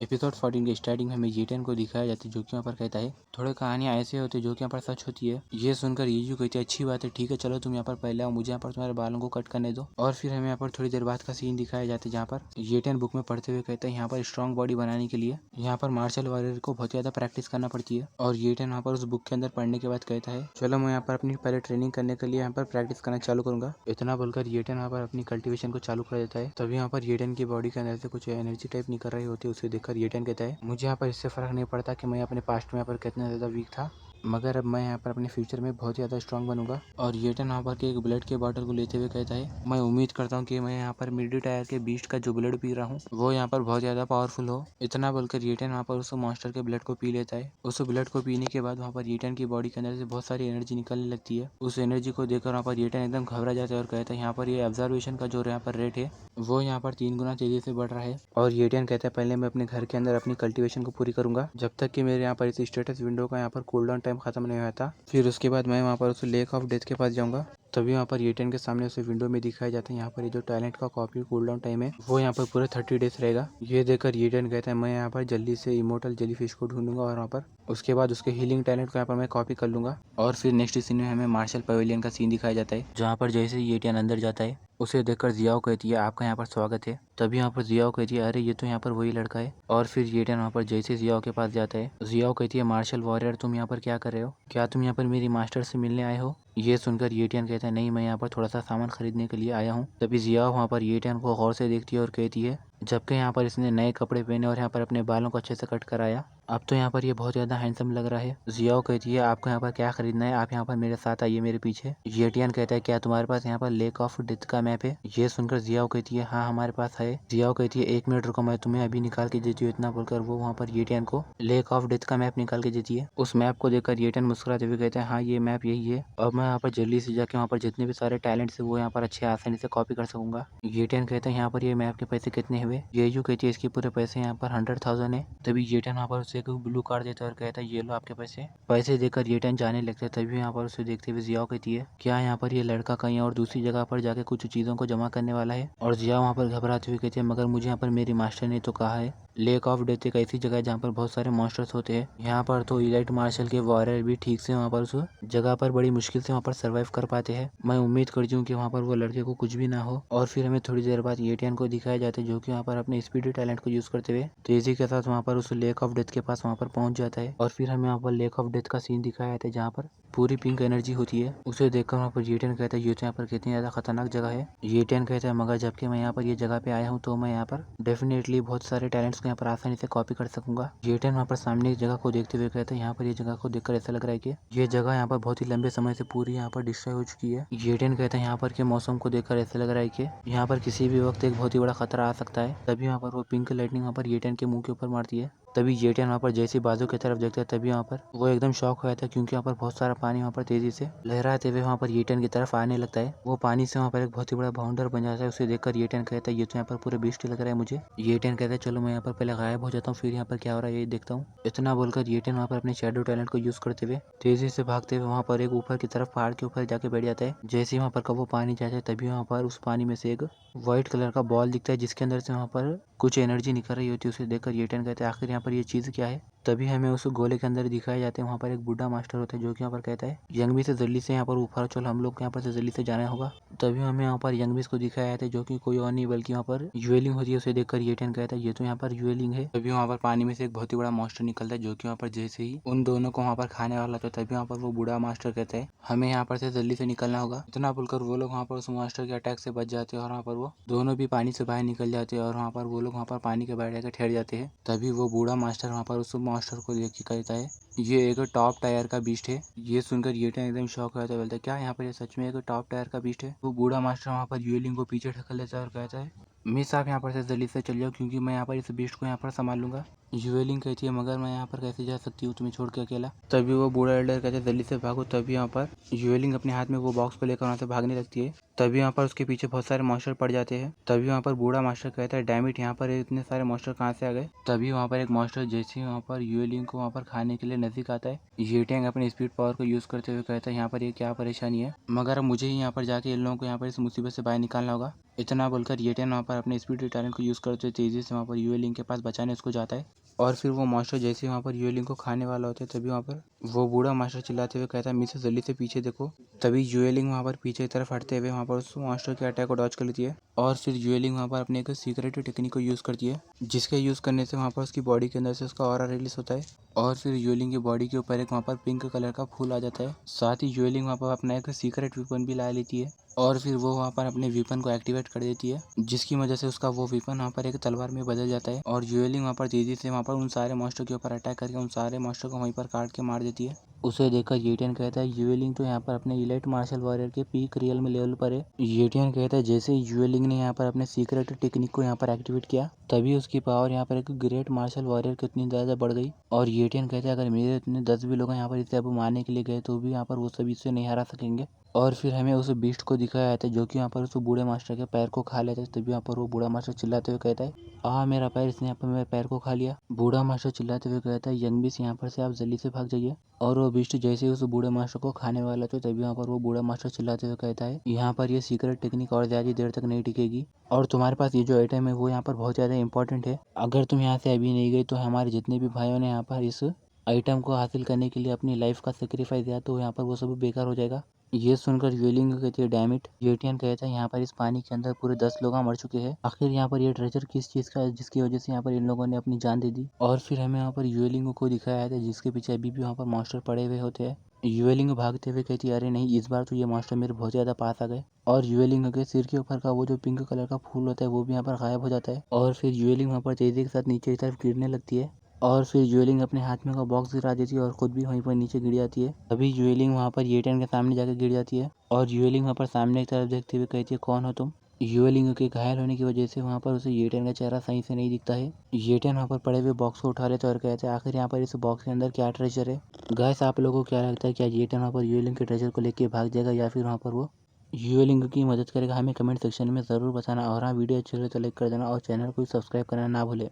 Episode 14 के starting में हमें येटन को दिखाया जाता है जो कि यहाँ पर कहता है थोड़े कहानियाँ ऐसे होती है जो कि यहाँ पर सच होती है। ये सुनकर यीजू कहती है अच्छी बात है, ठीक है चलो तुम यहाँ पर पहले आओ, मुझे यहाँ पर तुम्हारे बालों को कट करने दो। और फिर हमें यहाँ पर थोड़ी देर बाद का सीन दिखाया जाता है जहाँ पर येटन बुक में पढ़ते हुए कहता है यहाँ पर स्ट्रॉन्ग बॉडी बनाने के लिए यहाँ पर मार्शल वॉरियर को बहुत ज़्यादा प्रैक्टिस करना पड़ती है। और येटन वहाँ पर उस बुक के अंदर पढ़ने के बाद कहता है चलो मैं यहाँ पर अपनी पहले ट्रेनिंग करने के लिए यहाँ पर प्रैक्टिस करना चालू करूंगा। इतना बोलकर येटन वहाँ पर अपनी कल्टीवेशन को चालू कर देता है। तभी यहाँ पर येटन की बॉडी के अंदर से कुछ एनर्जी टाइप निकल रही होती है। उसे देखकर येटन कहता है मुझे यहाँ पर इससे फ़र्क नहीं पड़ता कि मैं अपने पास्ट में यहाँ पर कितना ज़्यादा वीक था, मगर अब मैं यहाँ पर अपने फ्यूचर में बहुत ज़्यादा स्ट्रांग बनूंगा। और येटन वहाँ पर के एक ब्लड के बॉटल को लेते हुए कहता है मैं उम्मीद करता हूँ कि मैं यहाँ पर मिडी टायर के बीस्ट का जो ब्लड पी रहा हूँ वो यहाँ पर बहुत ज़्यादा पावरफुल हो। इतना बोलकर येटन वहाँ पर उस मॉन्स्टर के ब्लड को पी लेता है। उस ब्लड को पीने के बाद वहाँ पर येटन की बॉडी के अंदर से बहुत सारी एनर्जी निकलने लगती है। उस एनर्जी को देखकर वहाँ पर येटन एकदम घबरा जाता है और कहता है यहाँ पर ये ऑब्जर्वेशन का जो यहाँ पर रेट है वो यहाँ पर 3 गुना तेजी से बढ़ रहा है। और येटन कहता है पहले मैं अपने घर के अंदर अपनी कल्टीवेशन को पूरी करूंगा जब तक कि मेरे यहाँ पर इस स्टेटस विंडो का यहाँ पर कूलडाउन टाइम खत्म नहीं होता। फिर उसके बाद मैं वहाँ पर उस लेक ऑफ डेथ के पास जाऊँगा। तभी वहाँ पर येटन के सामने उसे विंडो में दिखाया जाता है यहाँ पर ये जो टैलेंट का कॉपी कूलडाउन टाइम है वो यहाँ पर पूरे 30 डेज रहेगा। ये देखकर येटन कहता है मैं यहाँ पर जल्दी से इमोर्टल जेलीफिश को ढूंढूंगा और वहाँ पर उसके बाद उसके हीलिंग टैलेंट को यहाँ पर मैं कॉपी कर लूंगा। और फिर नेक्स्ट सीन में हमें मार्शल पवेलियन का सीन दिखाया जाता है जहाँ पर जैसे ही येटन अंदर जाता है उसे देखकर जियाओ कहती है आपका यहाँ पर स्वागत है। तभी यहाँ पर जियाओ कहती है अरे ये तो यहाँ पर वही लड़का है। और फिर येटन वहाँ पर जैसे जियाओ के पास जाता है जियाओ कहती है मार्शल वॉरियर तुम यहाँ पर क्या कर रहे हो, क्या तुम यहाँ पर मेरी मास्टर से मिलने आए हो। ये सुनकर येटन कहता है नहीं मैं यहाँ पर थोड़ा सा सामान खरीदने के लिए आया हूँ। तभी जियाओ वहाँ पर येटन को गौर से देखती है और कहती है जबकि यहाँ पर इसने नए कपड़े पहने और यहाँ पर अपने बालों को अच्छे से कट कराया, अब तो यहाँ पर ये बहुत ज़्यादा हैंडसम लग रहा है। जियाओ कहती है आपको यहाँ पर क्या खरीदना है, आप यहाँ पर मेरे साथ आइए मेरे पीछे। येटियन कहता है क्या तुम्हारे पास यहाँ पर लेक ऑफ डेथ का मैप है। ये सुनकर जियाओ कहती है हाँ हमारे पास है। जियाओ कहती है 1 मिनट रुको मैं तुम्हें अभी निकाल के देती हूँ। इतना बोलकर वो वहाँ पर येटियन को लेक ऑफ डेथ का मैप निकाल के देती है। उस मैप को देखकर येटियन मुस्कुराते हुए कहते हैं हाँ ये मैप यही है, अब मैं यहाँ पर जल्दी से जाके वहाँ पर जितने भी सारे टैलेंट्स है वो यहाँ पर अच्छे आसानी से कॉपी कर सकूंगा। येटियन कहते हैं यहाँ पर ये मैप के पैसे कितने हुए। येजू कहती है इसके पूरे पैसे यहाँ पर 100,000 है। तभी येटन वहाँ पर उसे एक ब्लू कार्ड देता है और कहता है ये लो आपके पैसे। पैसे देकर येटन जाने लगता है। तभी यहाँ पर उसे देखते हुए जियाओ कहती है क्या यहाँ पर ये लड़का कहीं और दूसरी जगह पर जाके कुछ चीज़ों को जमा करने वाला है। और जिया वहाँ पर घबराते हुए कहती है मगर मुझे यहाँ पर मेरी मास्टर ने तो कहा है लेक ऑफ डेथ एक ऐसी जगह है जहाँ पर बहुत सारे मॉन्स्टर्स होते हैं, यहाँ पर तो इलाइट मार्शल के वॉरियर भी ठीक से वहाँ पर उस जगह पर बड़ी मुश्किल से वहाँ पर सर्वाइव कर पाते हैं। मैं उम्मीद करती हूँ कि वहाँ पर वो लड़के को कुछ भी ना हो। और फिर हमें थोड़ी देर बाद येटियन को दिखाया जाता है जो कि वहाँ पर अपने स्पीडी टैलेंट को यूज करते हुए तेजी के साथ वहाँ पर उस लेक ऑफ डेथ के पास वहाँ पर पहुँच जाता है। और फिर हमें वहाँ पर लेक ऑफ डेथ का सीन दिखाया जाता है जहाँ पर पूरी पिंक एनर्जी होती है। उसे देखकर वहाँ पर येटियन कहता है ये तो यहाँ पर कितनी ज़्यादा खतरनाक जगह है। येटियन कहता है मगर जबकि मैं यहाँ पर ये जगह पे आया हूँ तो मैं यहाँ पर डेफिनेटली बहुत सारे टैलेंट्स को यहाँ पर आसानी से कॉपी कर सकूंगा। येटियन वहाँ पर सामने की जगह को देखते हुए कहता है यहाँ पर ये जगह को देखकर ऐसा लग रहा है कि ये जगह यहाँ पर बहुत ही लंबे समय से पूरी यहाँ पर डिस्ट्रॉय हो चुकी है। येटियन कहता है यहाँ पर के मौसम को देखकर ऐसा लग रहा है कि यहाँ पर किसी भी वक्त एक बहुत ही बड़ा खतरा आ सकता है। तभी वहाँ पर वो पिंक लाइटनिंग वहाँ पर येटियन के मुंह के ऊपर मारती है। तभी येटियन वहाँ पर जैसे बाजू की तरफ देखता है तभी वहाँ पर वो एकदम शॉक हो जाता है क्योंकि यहाँ पर बहुत सारा पानी वहाँ पर तेजी से लहराते हुए वहाँ पर येटियन की तरफ आने लगता है। वो पानी से वहाँ पर एक बहुत ही बड़ा बाउंडर बन जाता है। उसे देखकर येटियन कहता है ये तो यहाँ पर पूरे बेस्ट लग रहा है मुझे। येटियन कहता है चलो मैं यहाँ पर पहले गायब हो जाता हूँ फिर यहाँ पर क्या हो रहा है ये देखता हूँ। इतना बोलकर येटियन वहाँ पर अपने शैडो टैलेंट को यूज करते हुए तेजी से भागते हुए वहाँ पर एक ऊपर की तरफ पहाड़ के ऊपर जाके बैठ जाता है। जैसे ही वहाँ पर वो पानी जाता है तभी वहाँ पर उस पानी में से एक व्हाइट कलर का बॉल दिखता है जिसके अंदर से वहाँ पर कुछ एनर्जी निकल रही होती है। उसे देखकर येटियन कहते हैं आखिर यहाँ पर ये चीज़ क्या है। तभी हमें उस गोले के अंदर दिखाए जाते हैं वहाँ पर एक बूढ़ा मास्टर होता है जो कि यहाँ पर कहता है यंगबी से जल्दी से यहाँ पर ऊपर चलो हम लोग को यहाँ पर से जल्दी से जाना होगा। तभी हमें यहाँ पर यंगबीस को दिखाया जाता है जो कि कोई और नहीं बल्कि यहाँ पर यूएलिंग होती है। उसे देखकर येटियन कहता है ये तो यहाँ पर यूएलिंग है। तभी वहाँ पर पानी में से एक बहुत ही बड़ा मॉन्स्टर निकलता है जो कि वहाँ पर जैसे ही उन दोनों को वहाँ पर खाने वाला था तभी वहाँ पर वो बूढ़ा मास्टर कहता है हमें यहाँ पर से जल्दी से निकलना होगा। इतना बोलकर वो लोग वहाँ पर उस मास्टर के अटैक से बच जाते हैं और वहाँ पर वो दोनों भी पानी से बाहर निकल जाते हैं और वहाँ पर वो लोग वहाँ पर पानी के बाहर जाकर ठहर जाते हैं। तभी वो बूढ़ा मास्टर वहाँ पर उस मास्टर को देख के कहता है ये एक टॉप टायर का बीस्ट है। ये सुनकर येटियन एकदम शॉक हो जाता है, बोलता है क्या यहाँ पर ये सच में एक टॉप टायर का बीस्ट है। वो बूढ़ा मास्टर वहाँ पर यूएलिंग को पीछे ढकल लेता है और कहता है मिस आप यहाँ पर से जल्दी से चल जाओ क्योंकि मैं यहाँ पर इस बीस्ट को यहाँ पर संभाल लूंगा। युएलिंग कहती है मगर मैं यहाँ पर कैसे जा सकती हूँ तुम्हें छोड़ के अकेला। तभी वो बूढ़ा एल्डर कहते हैं जल्दी से भागो। तभी यहाँ पर युएलिंग अपने हाथ में वो बॉक्स को लेकर वहाँ से भागने लगती है। तभी यहाँ पर उसके पीछे बहुत सारे मॉन्स्टर पड़ जाते हैं। तभी वहाँ पर बूढ़ा मास्टर कहता है डैम इट, यहाँ पर इतने सारे मॉन्स्टर कहाँ से आ गए। तभी वहाँ पर एक मॉन्स्टर जैसे वहाँ पर युएलिंग को वहाँ पर खाने के लिए नजदीक आता है। ये टैंक अपने स्पीड पावर को यूज करते हुए कहता है यहाँ पर ये क्या परेशानी है, मगर अब मुझे ही यहाँ पर जाके इन लोगों को यहाँ पर इस मुसीबत से बाहर निकालना होगा। इतना बोलकर ये टैंक वहाँ पर अपने स्पीड टैलेंट को यूज करते हुए तेजी से वहाँ पर युएलिंग के पास बचाने उसको जाता है। और फिर वो मास्टर जैसे वहाँ पर युएलिंग को खाने वाला होता है तभी वहाँ पर वो बूढ़ा मास्टर चिल्लाते हुए कहता है मिसेस जल्दी से पीछे देखो। तभी युएलिंग वहाँ पर पीछे की तरफ हटते हुए वहाँ पर उस मास्टर के अटैक को डॉज कर लेती है। और फिर युएलिंग वहाँ पर अपने एक सीक्रेट टेक्निक को यूज़ करती है जिसके यूज़ करने से वहाँ पर उसकी बॉडी के अंदर से उसका ऑरा रिलीज होता है। और फिर युएलिंग की बॉडी के ऊपर एक वहाँ पर पिंक कलर का फूल आ जाता है। साथ ही युएलिंग वहाँ पर अपना एक सीक्रेट वेपन भी ला लेती है और फिर वो वहाँ पर अपने वेपन को एक्टिवेट कर देती है जिसकी वजह से उसका वो वेपन वहाँ पर एक तलवार में बदल जाता है। और युएलिंग वहाँ पर तेजी से वहाँ पर उन सारे मॉन्स्टर के ऊपर अटैक करके उन सारे मॉन्स्टर को वहीं पर काट के मार देती है। उसे देखकर येटियन कहता है युएलिंग तो यहाँ पर अपने इलाइट मार्शल वॉरियर के पीक रियल में लेवल पर है। येटियन कहता है जैसे ही युएलिंग ने यहाँ पर अपने सीक्रेट टेक्निक को यहाँ पर एक्टिवेट किया तभी उसकी पावर यहाँ पर एक ग्रेट मार्शल वॉरियर कितनी ज़्यादा बढ़ गई। और येटियन कहता है अगर मेरे इतने 10 भी लोग यहाँ पर इसे अब मारने के लिए गए तो भी यहाँ पर वो सभी इसे नहीं हरा सकेंगे। और फिर हमें उस बीस्ट को दिखाया जाता है जो कि यहाँ पर उस बूढ़े मास्टर के पैर को खा लेता है। तभी यहाँ पर वो बूढ़ा मास्टर चिल्लाते हुए कहता है मेरा पैर, इसने यहाँ पर मेरे पैर को खा लिया। बूढ़ा मास्टर चिल्लाते हुए कहता है यंग बीस्ट यहाँ पर से आप जल्दी से भाग जाइए। और वो बीस्ट जैसे ही उस बूढ़े मास्टर को खाने वाला था तभी यहाँ पर वो बूढ़ा मास्टर चिल्लाते हुए कहता है यहाँ पर ये सीक्रेट टेक्निक और ज़्यादा देर तक नहीं टिकेगी और तुम्हारे पास ये जो आइटम है वो यहाँ पर बहुत ज़्यादा इंपॉर्टेंट है। अगर तुम यहाँ से अभी नहीं गई तो हमारे जितने भी भाइयों ने यहाँ पर इस आइटम को हासिल करने के लिए अपनी लाइफ का सेक्रीफाइस दिया तो यहाँ पर वो सब बेकार हो जाएगा। ये सुनकर युएलिंग कहती है डैम इट। येटियन कहता है यहाँ पर इस पानी के अंदर पूरे 10 लोग मर चुके हैं, आखिर यहाँ पर ये ट्रेजर किस चीज़ का है जिसकी वजह से यहाँ पर इन लोगों ने अपनी जान दे दी। और फिर हमें यहाँ पर युएलिंग को दिखाया है जिसके पीछे अभी भी वहाँ पर मॉन्स्टर पड़े हुए होते हैं। युएलिंग भागते हुए कहती है अरे नहीं, इस बार तो ये मॉन्स्टर मेरे बहुत ज़्यादा पास आ गए। और युएलिंग के सिर के ऊपर का वो जो पिंक कलर का फूल होता है वो भी यहाँ पर गायब हो जाता है। और फिर युएलिंग वहाँ पर तेजी के साथ नीचे की तरफ गिरने लगती है और फिर ज्वेलिंग अपने हाथ में का बॉक्स गिरा देती है और खुद भी वहीं पर नीचे गिर जाती है। अभी ज्वेलिंग वहाँ पर येटियन के सामने जाकर गिर जाती है और ज्वेलिंग वहाँ पर सामने की तरफ देखते हुए कहती है कौन हो तुम। युएलिंग के घायल होने की वजह से वहाँ पर उसे येटियन का चेहरा सही से नहीं दिखता है। येटियन वहाँ पर पड़े हुए बॉक्स को उठा लेते हैं और कहते हैं आखिर यहाँ पर इस बॉक्स के अंदर क्या ट्रेजर है। गाइस आप लोगों को क्या लगता है क्या येटियन वहाँ पर युएलिंग के ट्रेजर को लेकर भाग जाएगा या फिर वहाँ पर वो युएलिंग की मदद करेगा? हमें कमेंट सेक्शन में ज़रूर बताना और हाँ, वीडियो अच्छी लगे तो लाइक कर देना और चैनल को सब्सक्राइब करना ना भूले।